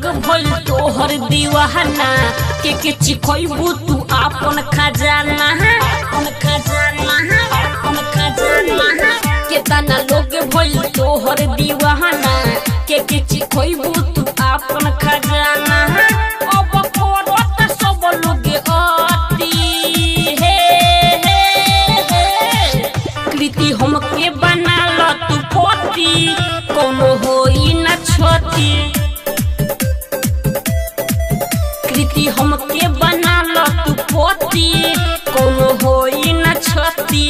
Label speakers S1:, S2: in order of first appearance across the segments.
S1: लोग भइल तोहर दीवाना के चिखइबू तू आपन खजाना केतना लोग भइल तोहर दीवाना के चिखइबू तू आपन खजाना अब करत सब लोग अति हे कृति हमके बना ल तू पति कोनो होई न छती कृति हमके बना ल तू पति कोनो होई न छती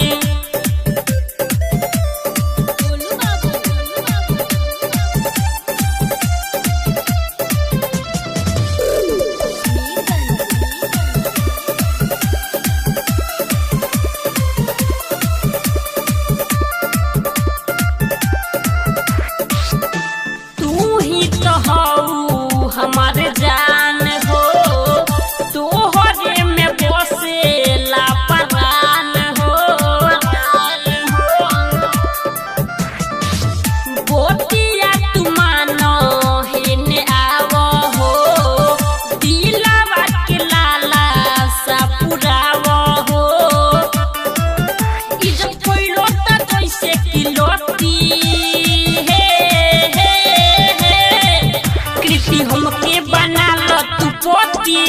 S1: हमारे जान हो तोहरे में बसेला परान हो बोतिया तू मानो हेने आवो हो दिलवा के लाला सा पुरावो हो इज्जत कोइलो त जैसे कि लोटी हमके बना ल तू पति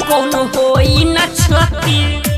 S1: कोनो होई न छती।